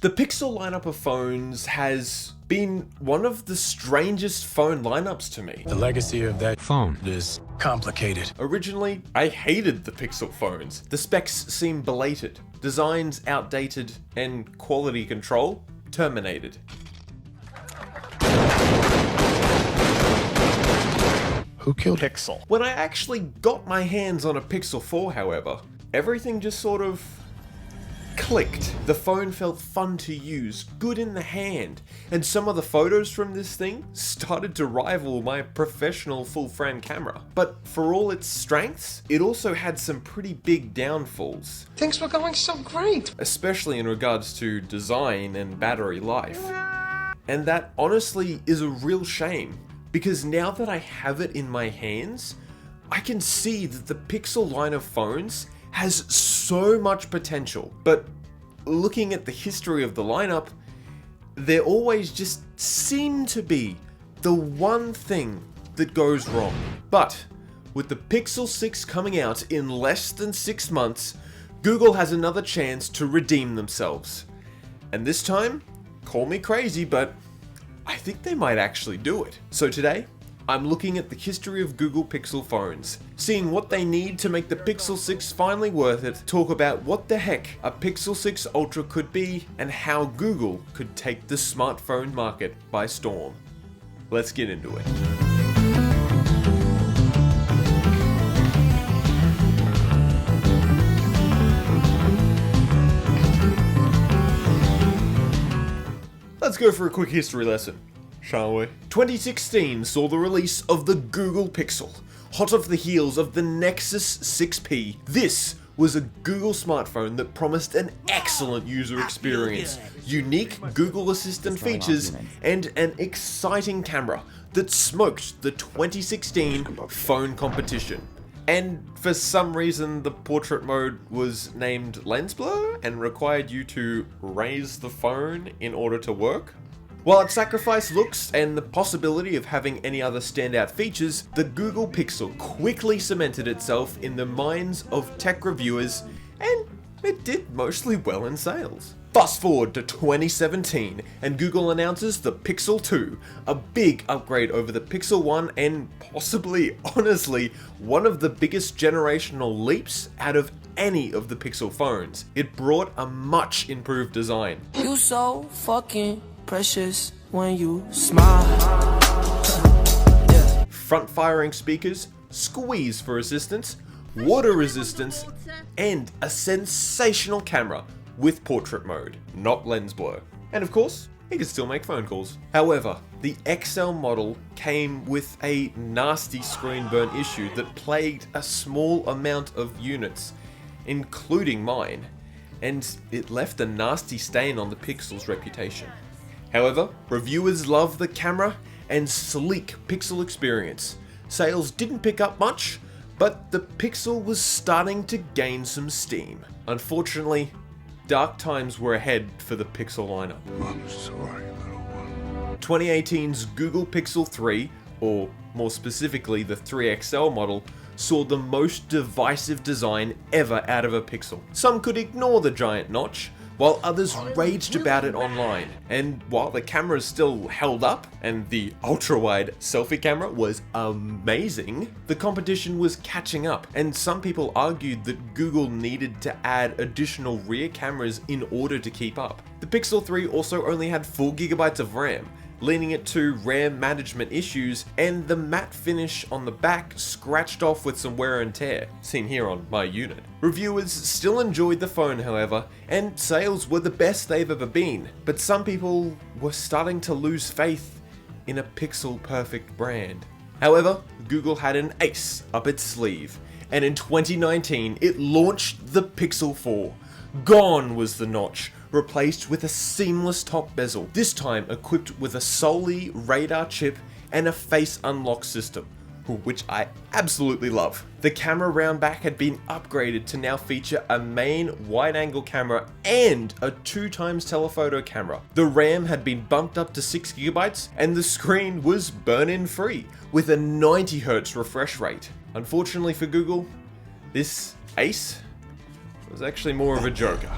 The Pixel lineup of phones has been one of the strangest phone lineups to me. The legacy of that phone is complicated. Originally, I hated the Pixel phones. The specs seemed belated, designs outdated, and quality control terminated. Who killed Pixel? When I actually got my hands on a Pixel 4, however, everything just sort of clicked. The phone felt fun to use, good in the hand, and some of the photos from this thing started to rival my professional full-frame camera. But for all its strengths, it also had some pretty big downfalls. Things were going so great! Especially in regards to design and battery life. And that honestly is a real shame, because now that I have it in my hands, I can see that the Pixel line of phones has so much potential, but looking at the history of the lineup, there always just seemed to be the one thing that goes wrong. But with the Pixel 6 coming out in less than 6 months, Google has another chance to redeem themselves. And this time, call me crazy, but I think they might actually do it. So today, I'm looking at the history of Google Pixel phones, seeing what they need to make the Pixel 6 finally worth it, talk about what the heck a Pixel 6 Ultra could be, and how Google could take the smartphone market by storm. Let's get into it. Let's go for a quick history lesson, shall we? 2016 saw the release of the Google Pixel. Hot off the heels of the Nexus 6P, this was a Google smartphone that promised an excellent user experience, unique Google Assistant features, and an exciting camera that smoked the 2016 phone competition. And for some reason, the portrait mode was named lens blur and required you to raise the phone in order to work. While it sacrificed looks and the possibility of having any other standout features, the Google Pixel quickly cemented itself in the minds of tech reviewers, and it did mostly well in sales. Fast forward to 2017, and Google announces the Pixel 2, a big upgrade over the Pixel 1 and possibly, honestly, one of the biggest generational leaps out of any of the Pixel phones. It brought a much improved design. You so fucking precious when you smile. Front-firing speakers, squeeze for assistance, water resistance, and a sensational camera with portrait mode, not lens blur. And of course, it can still make phone calls. However, the XL model came with a nasty screen burn issue that plagued a small amount of units, including mine, and it left a nasty stain on the Pixel's reputation. However, reviewers love the camera and sleek Pixel experience. Sales didn't pick up much, but the Pixel was starting to gain some steam. Unfortunately, dark times were ahead for the Pixel lineup. I'm sorry, little one. 2018's Google Pixel 3, or more specifically the 3XL model, saw the most divisive design ever out of a Pixel. Some could ignore the giant notch, while others raged about it online. And while the cameras still held up, and the ultra-wide selfie camera was amazing, the competition was catching up, and some people argued that Google needed to add additional rear cameras in order to keep up. The Pixel 3 also only had 4GB of RAM, leading it to RAM management issues, and the matte finish on the back scratched off with some wear and tear, seen here on my unit. Reviewers still enjoyed the phone, however, and sales were the best they've ever been, but some people were starting to lose faith in a Pixel perfect brand. However, Google had an ace up its sleeve, and in 2019 it launched the Pixel 4. Gone was the notch, replaced with a seamless top bezel, this time equipped with a solely radar chip and a face unlock system, which I absolutely love. The camera round back had been upgraded to now feature a main wide-angle camera and a 2x telephoto camera. The RAM had been bumped up to 6GB, and the screen was burn-in free with a 90Hz refresh rate. Unfortunately for Google, this ace was actually more of a joker.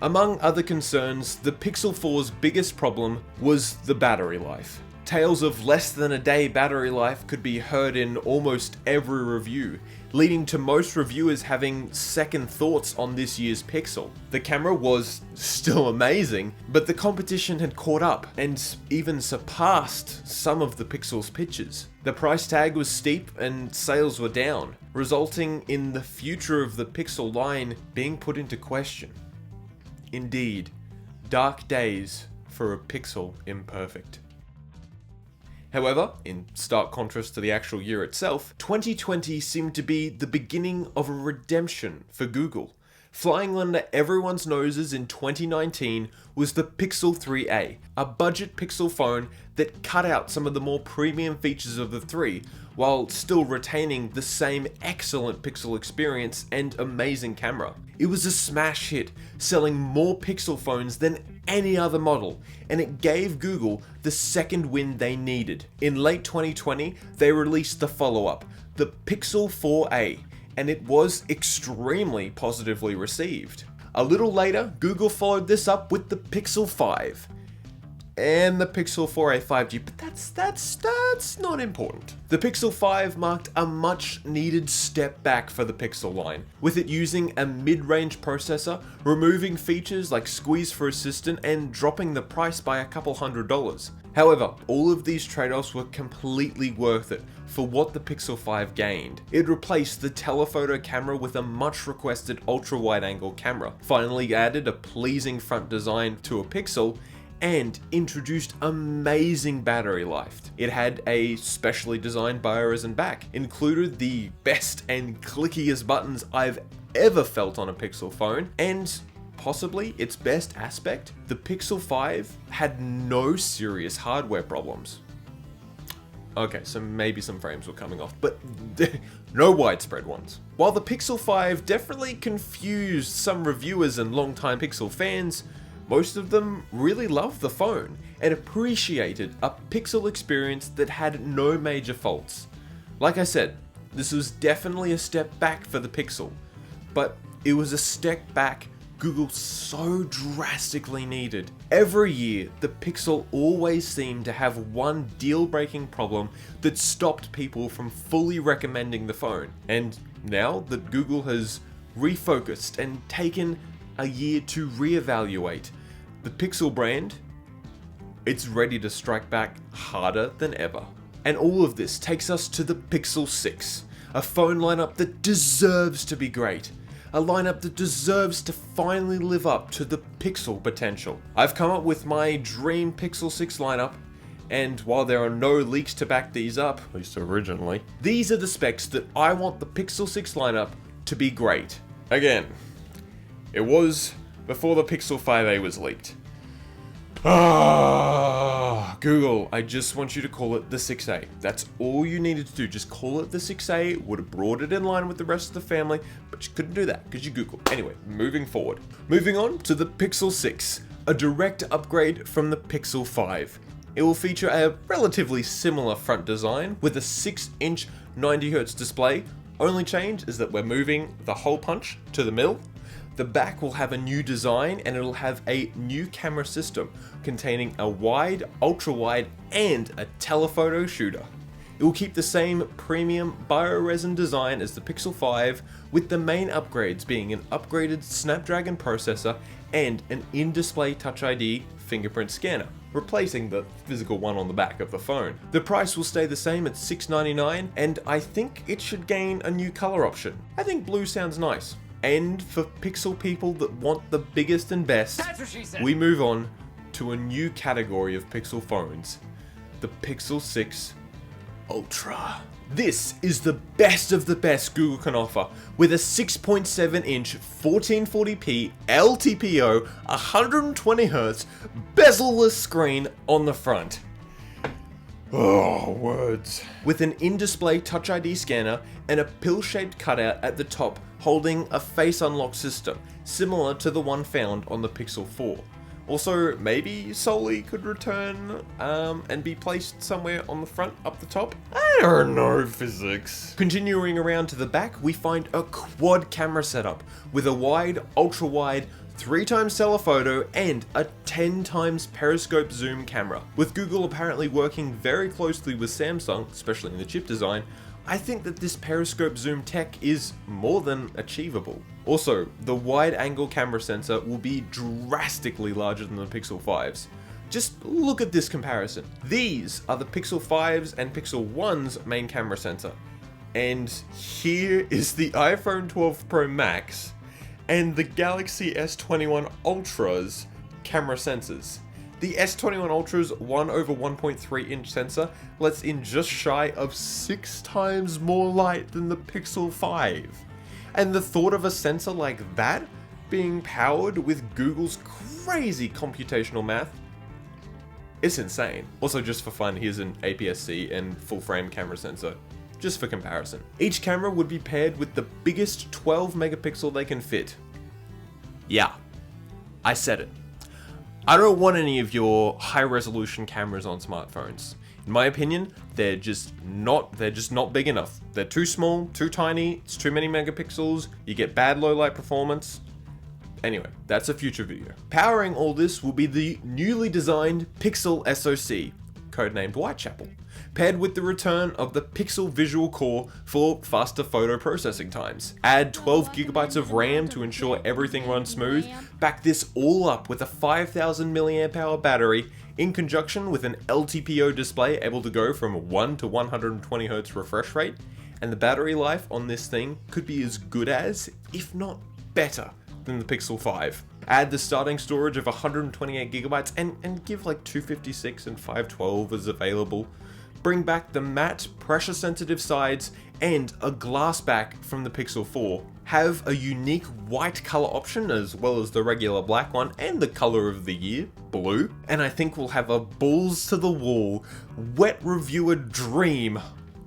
Among other concerns, the Pixel 4's biggest problem was the battery life. Tales of less than a day battery life could be heard in almost every review, leading to most reviewers having second thoughts on this year's Pixel. The camera was still amazing, but the competition had caught up and even surpassed some of the Pixel's pitches. The price tag was steep and sales were down, resulting in the future of the Pixel line being put into question. Indeed, dark days for a Pixel imperfect. However, in stark contrast to the actual year itself, 2020 seemed to be the beginning of a redemption for Google. Flying under everyone's noses in 2019 was the Pixel 3a, a budget Pixel phone that cut out some of the more premium features of the 3, while still retaining the same excellent Pixel experience and amazing camera. It was a smash hit, selling more Pixel phones than any other model, and it gave Google the second win they needed. In late 2020, they released the follow-up, the Pixel 4a, and it was extremely positively received. A little later, Google followed this up with the Pixel 5 and the Pixel 4a 5G, but that's not important. The Pixel 5 marked a much needed step back for the Pixel line, with it using a mid-range processor, removing features like Squeeze for Assistant, and dropping the price by a couple $100. However, all of these trade-offs were completely worth it for what the Pixel 5 gained. It replaced the telephoto camera with a much requested ultra-wide-angle camera, finally added a pleasing front design to a Pixel, and introduced amazing battery life. It had a specially designed bioresin back, included the best and clickiest buttons I've ever felt on a Pixel phone, and possibly its best aspect, the Pixel 5 had no serious hardware problems. Okay, so maybe some frames were coming off, but no widespread ones. While the Pixel 5 definitely confused some reviewers and longtime Pixel fans, most of them really loved the phone and appreciated a Pixel experience that had no major faults. Like I said, this was definitely a step back for the Pixel, but it was a step back Google so drastically needed. Every year, the Pixel always seemed to have one deal-breaking problem that stopped people from fully recommending the phone. And now that Google has refocused and taken a year to reevaluate, the Pixel brand, it's ready to strike back harder than ever. And all of this takes us to the Pixel 6, a phone lineup that deserves to be great. A lineup that deserves to finally live up to the Pixel potential. I've come up with my dream Pixel 6 lineup, and while there are no leaks to back these up, at least originally, these are the specs that I want the Pixel 6 lineup to be great. Again, it was before the Pixel 5a was leaked. Google, I just want you to call it the 6a. That's all you needed to do. Just call it the 6a. Would have brought it in line with the rest of the family, but you couldn't do that because you Googled. Anyway, moving forward. Moving on to the Pixel 6, a direct upgrade from the Pixel 5. It will feature a relatively similar front design with a 6-inch 90Hz display. Only change is that we're moving the hole punch to the middle. The back will have a new design and it'll have a new camera system containing a wide, ultra-wide, and a telephoto shooter. It will keep the same premium bioresin design as the Pixel 5, with the main upgrades being an upgraded Snapdragon processor and an in-display Touch ID fingerprint scanner, replacing the physical one on the back of the phone. The price will stay the same at $699, and I think it should gain a new color option. I think blue sounds nice. And for Pixel people that want the biggest and best, we move on to a new category of Pixel phones, the Pixel 6 Ultra. This is the best of the best Google can offer, with a 6.7-inch 1440p LTPO 120Hz bezel-less screen on the front. Oh, words. With an in-display Touch ID scanner and a pill-shaped cutout at the top holding a face unlock system, similar to the one found on the Pixel 4. Also, maybe Soli could return and be placed somewhere on the front, up the top? I don't know physics. Continuing around to the back, we find a quad camera setup with a wide, ultra-wide 3 times telephoto, and a 10 times periscope zoom camera. With Google apparently working very closely with Samsung, especially in the chip design, I think that this periscope zoom tech is more than achievable. Also, the wide angle camera sensor will be drastically larger than the Pixel 5's. Just look at this comparison. These are the Pixel 5's and Pixel 1's main camera sensor. And here is the iPhone 12 Pro Max and the Galaxy S21 Ultra's camera sensors. The S21 Ultra's 1/1.3 inch sensor lets in just shy of 6 times more light than the Pixel 5. And the thought of a sensor like that being powered with Google's crazy computational math, it's insane. Also, just for fun, here's an APS-C and full frame camera sensor, just for comparison. Each camera would be paired with the biggest 12 megapixel they can fit. Yeah, I said it. I don't want any of your high resolution cameras on smartphones. In my opinion, they're just not big enough. They're too small, too tiny, it's too many megapixels, you get bad low light performance. Anyway, that's a future video. Powering all this will be the newly designed Pixel SoC, codenamed Whitechapel, paired with the return of the Pixel Visual Core for faster photo processing times. Add 12 gigabytes of RAM to ensure everything runs smooth. Back this all up with a 5000 mAh battery in conjunction with an LTPO display able to go from 1 to 120 Hz refresh rate. And the battery life on this thing could be as good as, if not better, than the Pixel 5. Add the starting storage of 128 gigabytes and give like 256 and 512 as available. Bring back the matte, pressure sensitive sides and a glass back from the Pixel 4. Have a unique white color option as well as the regular black one and the color of the year, blue. And I think we'll have a balls to the wall, wet reviewer dream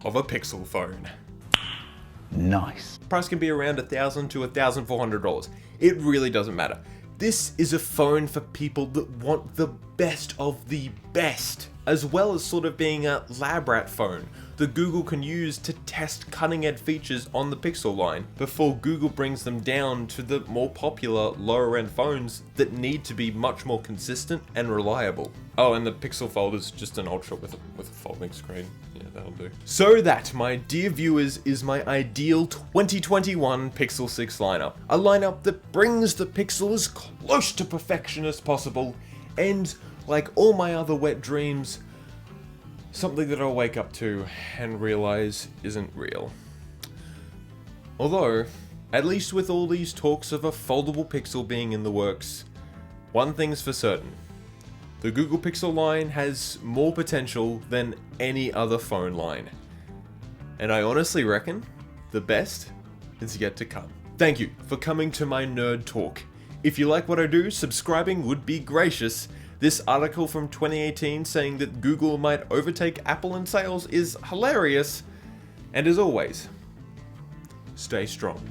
of a Pixel phone. Nice. Price can be around $1,000 to $1,400. It really doesn't matter. This is a phone for people that want the best of the best, as well as sort of being a lab rat phone that Google can use to test cutting edge features on the Pixel line before Google brings them down to the more popular lower end phones that need to be much more consistent and reliable. Oh, and the Pixel Fold is just an Ultra with a folding screen. Yeah, that'll do. So that, my dear viewers, is my ideal 2021 Pixel 6 lineup. A lineup that brings the Pixel as close to perfection as possible, and like all my other wet dreams, something that I'll wake up to and realize isn't real. Although, at least with all these talks of a foldable Pixel being in the works, one thing's for certain. The Google Pixel line has more potential than any other phone line. And I honestly reckon the best is yet to come. Thank you for coming to my nerd talk. If you like what I do, subscribing would be gracious. This article from 2018 saying that Google might overtake Apple in sales is hilarious. And as always, stay strong.